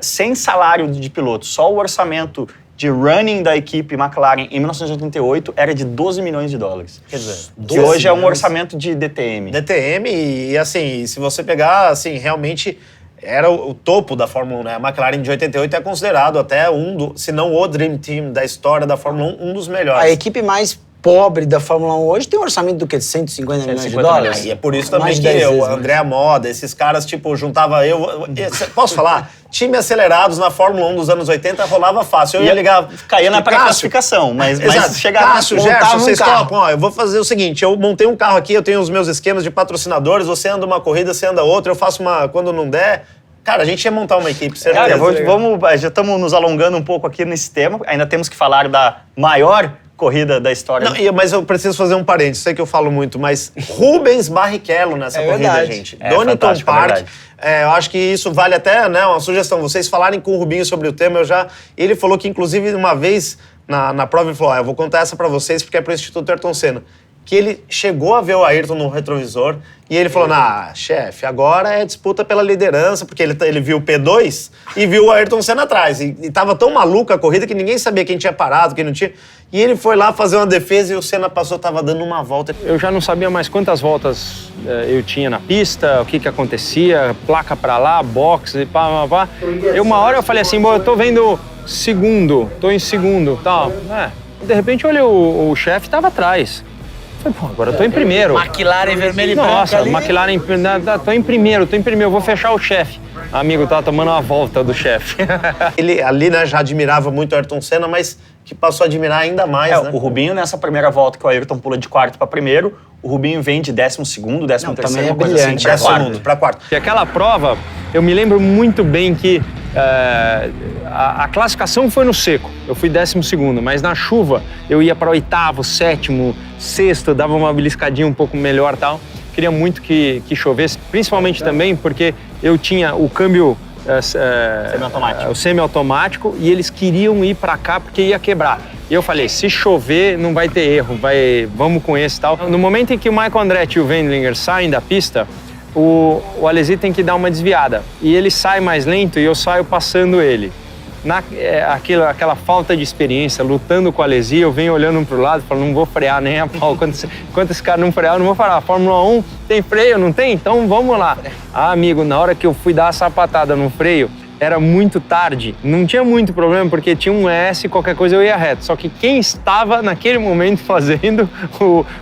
sem salário de piloto, só o orçamento de running da equipe McLaren em 1988 era de 12 milhões de dólares. Quer dizer, que 12 hoje é um milhões. orçamento de DTM. DTM e assim, se você pegar, assim, realmente era o topo da Fórmula 1, né? A McLaren de 88 é considerado até se não o Dream Team da história da Fórmula 1, um dos melhores. A equipe mais pobre da Fórmula 1 hoje tem um orçamento do quê? De 150 milhões de dólares? E é por isso também Mais de que 10 vezes, o André Moda, esses caras, tipo, juntava posso falar? Time acelerados na Fórmula 1 dos anos 80 rolava fácil. Eu ia ligar... Caía na Cássio, pré-classificação, mas Exato. chegava... Cássio, montava Gerson, um vocês carro. topam? Ó, eu vou fazer o seguinte, eu montei um carro aqui, eu tenho os meus esquemas de patrocinadores, você anda uma corrida, você anda outra, eu faço uma... Quando não der... Cara, a gente ia montar uma equipe, certeza. Cara, já estamos nos alongando um pouco aqui nesse tema. Ainda temos que falar da maior corrida da história. Não, mas eu preciso fazer um parênteses, sei que eu falo muito, mas Rubens Barrichello nessa corrida, verdade. gente. É Donington fantástico, é Park. verdade. Eu acho que isso vale até, né, uma sugestão. Vocês falarem com o Rubinho sobre o tema, ele falou que, inclusive, uma vez na prova, ele falou, eu vou contar essa pra vocês porque é pro Instituto Ayrton Senna. Que ele chegou a ver o Ayrton no retrovisor e ele falou, chefe, agora é disputa pela liderança, porque ele viu o P2 e viu o Ayrton Senna atrás. E tava tão maluca a corrida que ninguém sabia quem tinha parado, quem não tinha. E ele foi lá fazer uma defesa e o Senna passou, tava dando uma volta. Eu já não sabia mais quantas voltas eu tinha na pista, o que acontecia, placa pra lá, boxe, pá. Uma hora eu falei assim, eu tô vendo tô em segundo, tal. De repente eu olhei, o chefe tava atrás. Falei, agora eu tô em primeiro. McLaren vermelho e branco Nossa, ali. McLaren, tô em primeiro, eu vou fechar o chefe. Amigo, tava tomando uma volta do chefe. Ele ali, né, já admirava muito o Ayrton Senna, mas que passou a admirar ainda mais, né? O Rubinho, nessa primeira volta que o Ayrton pula de quarto para primeiro, o Rubinho vem de 12º, 13º, também é uma coisa brilhante, assim, pra quarto. Pra quarto. E aquela prova, eu me lembro muito bem que a classificação foi no seco. Eu fui 12º, mas na chuva eu ia para 8º, 7º, 6º, dava uma beliscadinha um pouco melhor e tal. Queria muito que chovesse, principalmente também porque eu tinha o câmbio Semi-automático. o semi-automático e eles queriam ir para cá porque ia quebrar. E eu falei, se chover não vai ter erro, vamos com esse e tal. No momento em que o Michael Andretti e o Wendlinger saem da pista, o Alesi tem que dar uma desviada. E ele sai mais lento e eu saio passando ele. Aquela falta de experiência, lutando com o Alesi, eu venho olhando para o lado e falo, não vou frear nem a pau. Quando esse cara não frear, eu não vou parar. A Fórmula 1 tem freio, não tem? Então vamos lá. Amigo, na hora que eu fui dar a sapatada no freio, era muito tarde. Não tinha muito problema, porque tinha um S, qualquer coisa eu ia reto. Só que quem estava naquele momento fazendo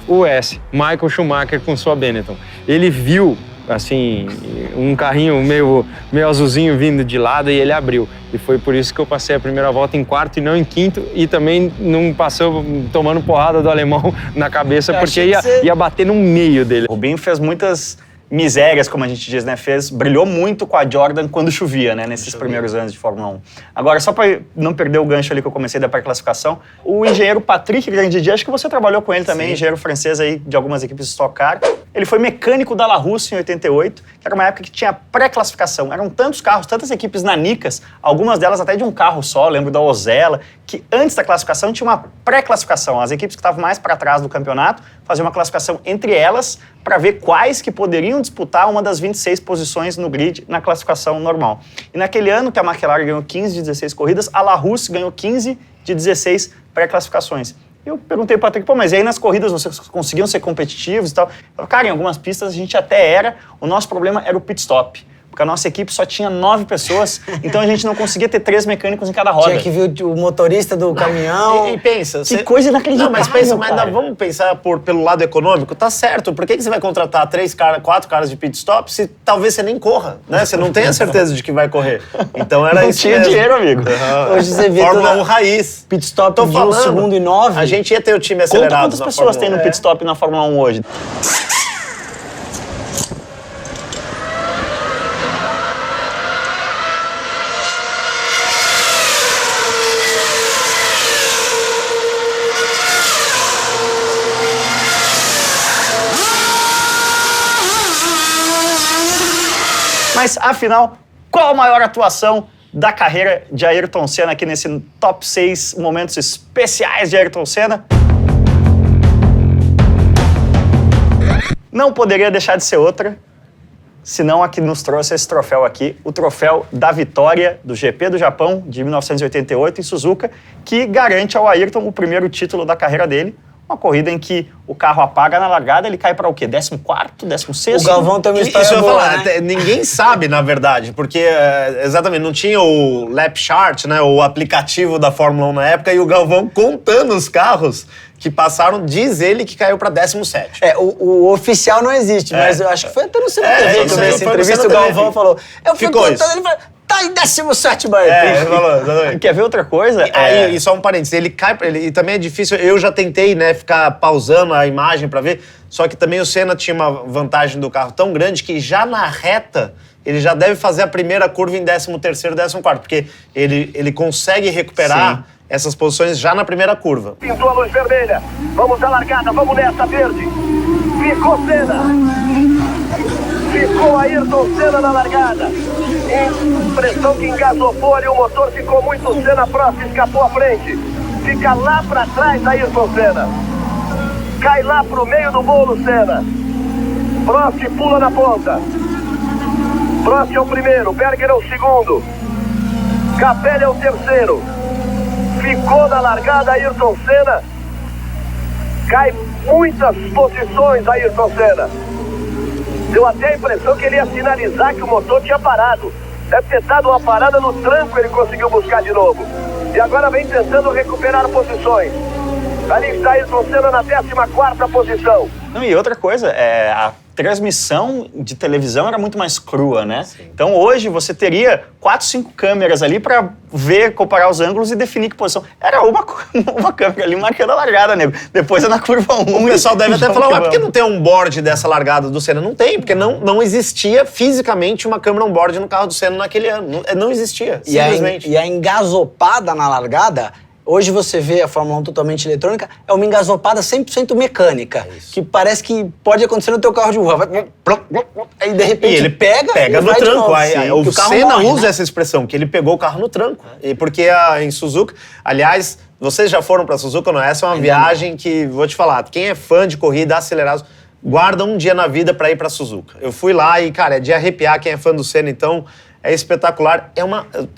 o S? Michael Schumacher com sua Benetton. Ele viu assim, um carrinho meio azulzinho vindo de lado e ele abriu. E foi por isso que eu passei a primeira volta em quarto e não em quinto e também não passou tomando porrada do alemão na cabeça porque ia bater no meio dele. O Rubinho fez muitas misérias, como a gente diz, né? Brilhou muito com a Jordan quando chovia, né? Nesses primeiros anos de Fórmula 1. Agora, só para não perder o gancho ali que eu comecei da pré-classificação, o engenheiro Patrick Grandidier, acho que você trabalhou com ele também, engenheiro francês aí de algumas equipes de Stock Car. Ele foi mecânico da La Russe em 88, que era uma época que tinha pré-classificação. Eram tantos carros, tantas equipes nanicas, algumas delas até de um carro só, lembro da Ozella, que antes da classificação tinha uma pré-classificação. As equipes que estavam mais para trás do campeonato faziam uma classificação entre elas para ver quais que poderiam disputar uma das 26 posições no grid na classificação normal. E naquele ano que a McLaren ganhou 15 de 16 corridas, a La Russe ganhou 15 de 16 pré-classificações. Eu perguntei pro Patrick, mas e aí nas corridas vocês conseguiam ser competitivos e tal? Eu falei, cara, em algumas pistas a gente até era, o nosso problema era o pit stop. Porque a nossa equipe só tinha 9 pessoas, então a gente não conseguia ter 3 mecânicos em cada roda. Tinha que ver o motorista do caminhão. E pensa... Que coisa inacreditável, Não, mas pensa, cara. vamos pensar pelo lado econômico, tá certo. Por que você vai contratar 4 caras de pit stop se talvez você nem corra, né? Você não tem a certeza de que vai correr. Então era Não isso tinha mesmo. dinheiro, amigo. Hoje você vê Fórmula toda 1 raiz. pit stop Tô de 1 falando, segundo e 9. A gente ia ter o time Conta acelerado quantas na pessoas Fórmula tem 1. no pit stop na Fórmula 1 hoje. Mas, afinal, qual a maior atuação da carreira de Ayrton Senna aqui nesse top 6 momentos especiais de Ayrton Senna? Não poderia deixar de ser outra, senão a que nos trouxe esse troféu aqui, o troféu da vitória do GP do Japão de 1988 em Suzuka, que garante ao Ayrton o primeiro título da carreira dele. Uma corrida em que o carro apaga na largada, ele cai para o quê? 14º, 16º? O Galvão tem uma história Isso eu ia boa, falar, né? ninguém sabe, na verdade, porque exatamente, não tinha o Lap Chart, né, o aplicativo da Fórmula 1 na época, e o Galvão contando os carros que passaram, diz ele que caiu para 17º. O oficial não existe, mas eu acho que foi até no Cena TV que eu isso vi aí essa foi no entrevista, Cena o TV. Galvão falou, eu fui Ficou contando, isso. ele falou, tá em 17º, Ele falou, exatamente. Quer ver outra coisa? E só um parênteses, ele cai, e também é difícil, eu já tentei, né, ficar pausando a imagem para ver, só que também o Senna tinha uma vantagem do carro tão grande que já na reta ele já deve fazer a primeira curva em 13º, 14º, porque ele consegue recuperar essas posições já na primeira curva. Pintou a luz vermelha. Vamos à largada, vamos nessa, verde. Ficou Senna. Ficou Ayrton Senna na largada. Impressão que engasopou ali, o motor ficou muito Senna próximo, escapou à frente. Fica lá pra trás Ayrton Senna. Cai lá pro meio do bolo Senna. Prost pula na ponta. Prost é o primeiro, Berger é o segundo. Capelli é o terceiro. Ficou na largada Ayrton Senna. Cai muitas posições Ayrton Senna. Deu até a impressão que ele ia sinalizar que o motor tinha parado. Deve ter dado uma parada no tranco, ele conseguiu buscar de novo. E agora vem tentando recuperar posições. Ali está Ayrton Senna na 14ª posição. Não, e outra coisa, a transmissão de televisão era muito mais crua, né? Sim. Então hoje você teria 4, 5 câmeras ali para ver, comparar os ângulos e definir que posição. Era uma câmera ali marcando a largada, nego. Depois é na curva 1. O pessoal deve até falar, mas por que não tem um board dessa largada do Senna? Não tem, porque não existia fisicamente uma câmera on-board no carro do Senna naquele ano. Não existia, simplesmente. E a engasopada na largada, hoje você vê a Fórmula 1 totalmente eletrônica, é uma engasopada 100% mecânica, que parece que pode acontecer no teu carro de rua. Aí de repente E ele pega e no vai de tranco. novo. Aí, o Que carro Senna morre, usa né? essa expressão, que ele pegou o carro no tranco. E porque em Suzuka, aliás, vocês já foram para Suzuka, não? Essa é uma viagem que, vou te falar, quem é fã de corrida acelerada, guarda um dia na vida para ir para Suzuka. Eu fui lá e, cara, é de arrepiar. Quem é fã do Senna, então, é espetacular.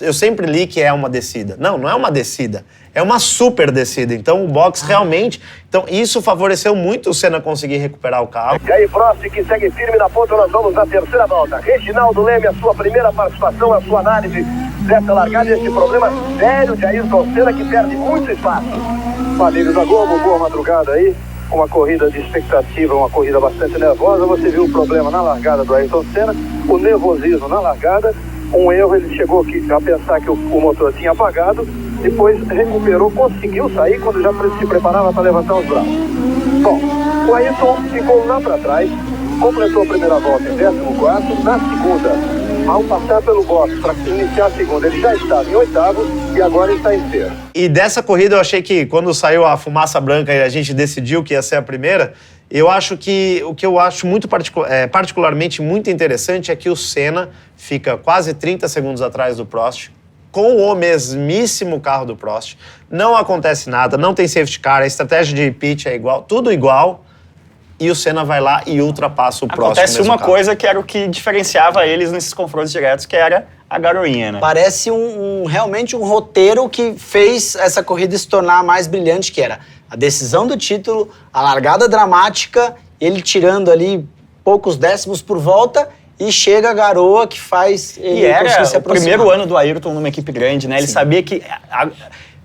Eu sempre li que é uma descida. Não é uma descida. É uma super descida. Então, o box realmente... Então, isso favoreceu muito o Senna conseguir recuperar o carro. E aí, Prost, que segue firme na ponta, nós vamos na terceira volta. Reginaldo Leme, a sua primeira participação, a sua análise dessa largada e esse problema sério de Ayrton Senna, que perde muito espaço. Amigos da Globo, boa madrugada aí. Uma corrida de expectativa, uma corrida bastante nervosa. Você viu o problema na largada do Ayrton Senna, o nervosismo na largada. Um erro, ele chegou aqui a pensar que o motor tinha apagado, depois recuperou, conseguiu sair quando já se preparava para levantar os braços. Bom, o Ayrton ficou lá para trás, completou a primeira volta em 14º, na segunda, ao passar pelo box para iniciar a segunda, ele já estava em 8º e agora está em 3º. E dessa corrida eu achei que quando saiu a fumaça branca e a gente decidiu que ia ser a primeira, eu acho que o que eu acho muito particularmente muito interessante é que o Senna fica quase 30 segundos atrás do Prost, com o mesmíssimo carro do Prost. Não acontece nada, não tem safety car, a estratégia de pit é igual, tudo igual. E o Senna vai lá e ultrapassa o Prost. Acontece uma coisa que era o que diferenciava eles nesses confrontos diretos, que era a garoinha, né? Parece realmente um roteiro que fez essa corrida se tornar mais brilhante, que era a decisão do título, a largada dramática, ele tirando ali poucos décimos por volta e chega a garoa que faz ele E era conseguir se o aproximar. primeiro ano do Ayrton numa equipe grande, né? Ele sabia que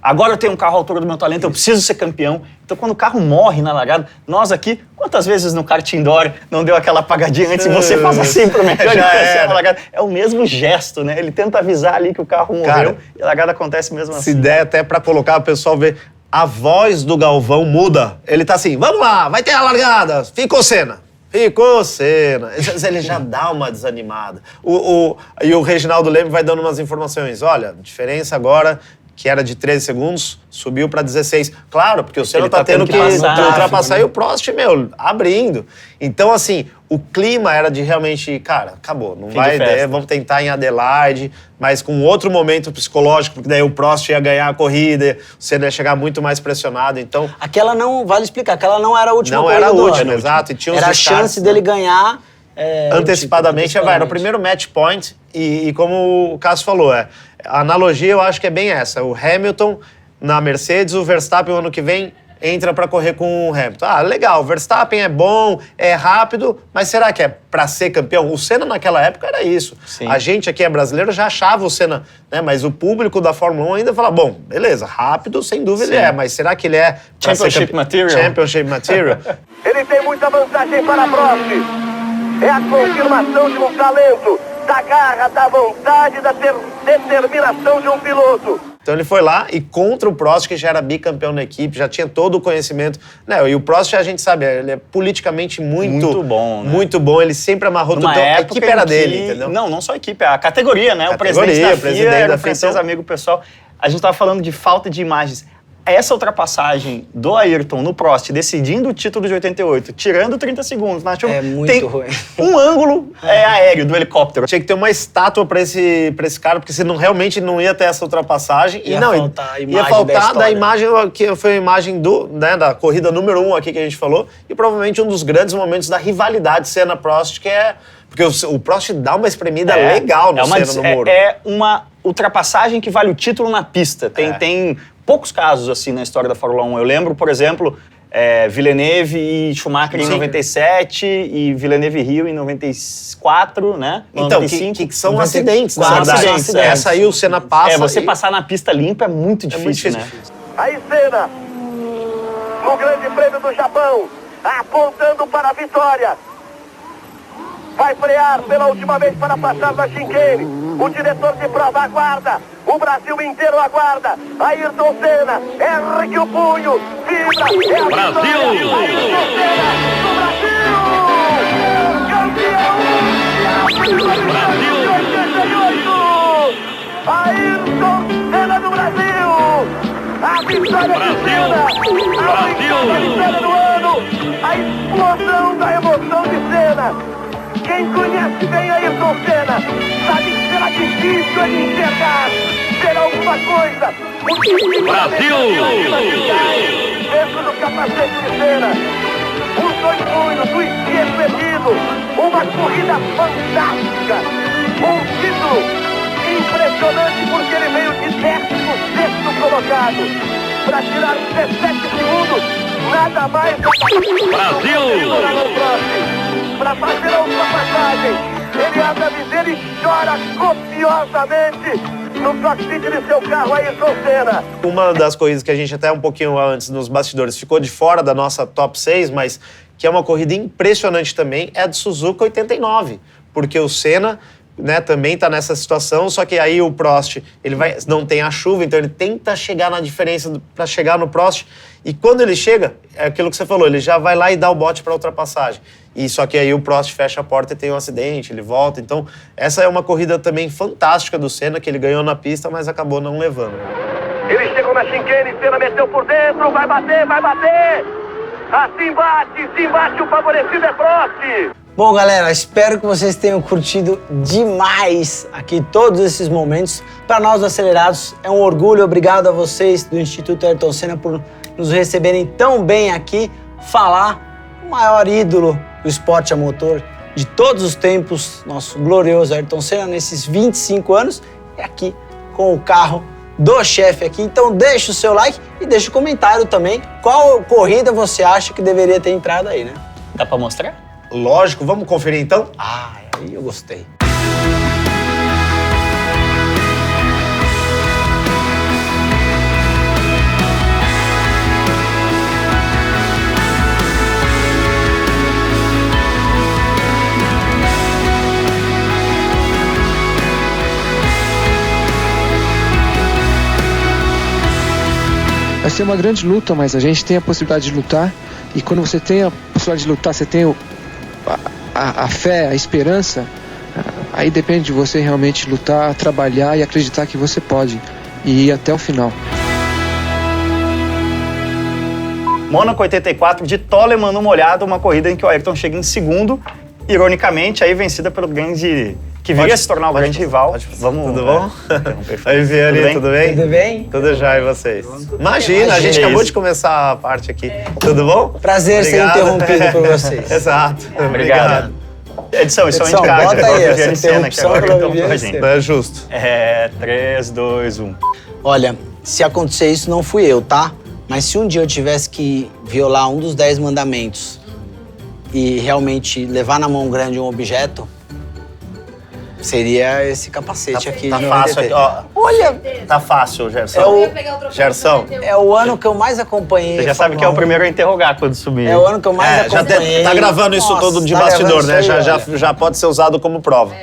agora eu tenho um carro à altura do meu talento, eu preciso ser campeão. Então quando o carro morre na largada, nós aqui, quantas vezes no kart indoor não deu aquela apagadinha antes e você faz assim pro mecânico na largada? É o mesmo gesto, né? Ele tenta avisar ali que o carro morreu, cara, e a largada acontece mesmo assim. Se der até pra colocar o pessoal ver, a voz do Galvão muda. Ele tá assim, vamos lá, vai ter a largada, ficou Senna. Ficou Senna. Ele já dá uma desanimada. E o Reginaldo Leme vai dando umas informações. Olha, diferença agora, que era de 13 segundos, subiu para 16. Claro, porque o Senna tá tendo que ultrapassar, e o Prost, abrindo. Então, assim, o clima era de realmente, cara, acabou, não vai dar, vamos tentar em Adelaide, mas com outro momento psicológico, porque daí o Prost ia ganhar a corrida, o Senna ia chegar muito mais pressionado, então... Aquela não, vale explicar, aquela não era a última corrida. Não era a última, exato. E tinha era a chance dele ganhar antecipadamente, era o primeiro match point e como o Cássio falou, a analogia eu acho que é bem essa. O Hamilton na Mercedes, o Verstappen o ano que vem entra para correr com o Hamilton. Legal, o Verstappen é bom, é rápido, mas será que é para ser campeão? O Senna naquela época era isso. Sim. A gente aqui brasileiro já achava o Senna, né? Mas o público da Fórmula 1 ainda fala, bom, beleza, rápido sem dúvida ele é, mas será que ele é pra Championship material? Championship material. Ele tem muita vantagem para Prost. É a confirmação de um talento, da garra, da vontade, da determinação de um piloto. Então ele foi lá e contra o Prost, que já era bicampeão na equipe, já tinha todo o conhecimento. E o Prost, a gente sabe, ele é politicamente muito bom, né? Muito bom, ele sempre amarrou tudo. Então, a equipe era dele, entendeu? Não só a equipe, a categoria, né? O presidente da FIA era o francês amigo pessoal. A gente estava falando de falta de imagens. Essa ultrapassagem do Ayrton no Prost, decidindo o título de 88, tirando 30 segundos na chuva, tem ruim. Um ângulo aéreo do helicóptero. Tinha que ter uma estátua pra esse cara, porque senão realmente não ia ter essa ultrapassagem. Ia faltar a imagem ia faltar da da imagem, que foi a imagem da corrida número 1 aqui que a gente falou, e provavelmente um dos grandes momentos da rivalidade Senna-Prost, que é... Porque o Prost dá uma espremida legal no Senna no muro. É uma ultrapassagem que vale o título na pista. Tem poucos casos assim na história da Fórmula 1. Eu lembro, por exemplo, Villeneuve e Schumacher em 97 e Villeneuve e Rio em 94, né? Então, 95. que são acidentes, na Quatro verdade. acidentes, Essa aí o Senna passa. Você passar na pista limpa é muito difícil, né? Aí Senna, no Grande Prêmio do Japão, apontando para a vitória. Vai frear pela última vez para passar na chicane. O diretor de prova aguarda. O Brasil inteiro aguarda. Ayrton Senna, ergue o punho. Vibra. É a Brasil! Ayrton Senna, do Brasil! Campeão! Brasil! Ayrton Senna do Brasil! A vitória de Senna! A vitória do ano! A explosão da emoção de Senna! Quem conhece bem Ayrton Senna sabe que será difícil ele enxergar. Será alguma coisa. Brasil! Dentro do capacete de Senna. Os dois punhos, o esquerdo erguido. Uma corrida fantástica. Um título impressionante porque ele veio de 16º colocado. Para tirar 17 segundos, nada mais do que Brasil! Para fazer a ultrapassagem, ele abre a viseira e chora copiosamente no cockpit de seu carro, Ayrton Senna. Uma das coisas que a gente até um pouquinho antes nos bastidores ficou de fora da nossa top 6, mas que é uma corrida impressionante também, é a de Suzuka 89, porque o Senna, né, também está nessa situação, só que aí o Prost, não tem a chuva, então ele tenta chegar na diferença para chegar no Prost, e quando ele chega, é aquilo que você falou, ele já vai lá e dá o bote para ultrapassagem. E só que aí o Prost fecha a porta e tem um acidente, ele volta. Então, essa é uma corrida também fantástica do Senna, que ele ganhou na pista, mas acabou não levando. Ele chegou na chicane, Senna meteu por dentro, vai bater, vai bater! Assim bate, se bate, o favorecido é Prost! Bom, galera, espero que vocês tenham curtido demais aqui todos esses momentos. Para nós, Acelerados, é um orgulho. Obrigado a vocês do Instituto Ayrton Senna por nos receberem tão bem aqui. Falar o maior ídolo do esporte a motor de todos os tempos, nosso glorioso Ayrton Senna, nesses 25 anos, e aqui com o carro do chefe aqui. Então deixa o seu like e deixa o comentário também qual corrida você acha que deveria ter entrado aí, né? Dá pra mostrar? Lógico, vamos conferir então? Aí eu gostei. Vai ser uma grande luta, mas a gente tem a possibilidade de lutar. E quando você tem a possibilidade de lutar, você tem a fé, a esperança, aí depende de você realmente lutar, trabalhar e acreditar que você pode e ir até o final. Mônaco 84 de Toleman no molhado, uma corrida em que o Ayrton chega em segundo, ironicamente, aí vencida pelo grande... que viria a se tornar o grande rival. Vamos, tudo bom? Aí, Vianney, tudo bem? Tudo bem? Tudo já, e vocês? Imagina, a gente acabou de começar a parte aqui. Tudo bom? Prazer ser interrompido por vocês. Exato. Obrigado. Edição, isso é um Edição, indicado. bota aí, essa Viviane Senna aqui interrupção agora pela cantou pra Viviane gente. Senna. É justo. 3, 2, 1. Olha, se acontecer isso, não fui eu, tá? Mas se um dia eu tivesse que violar um dos 10 mandamentos e realmente levar na mão grande um objeto, seria esse capacete aqui. Tá de fácil 93. aqui, ó. Olha, Tá fácil, Gerson. É o- Eu ia pegar o troféu Gerson, do 91. é o ano que eu mais acompanhei. Você já sabe que é o primeiro a interrogar quando subir. É o ano que eu mais já acompanhei. tá gravando isso Nossa, tudo de tá bastidor, gravando né? isso aí, Já olha. pode ser usado como prova.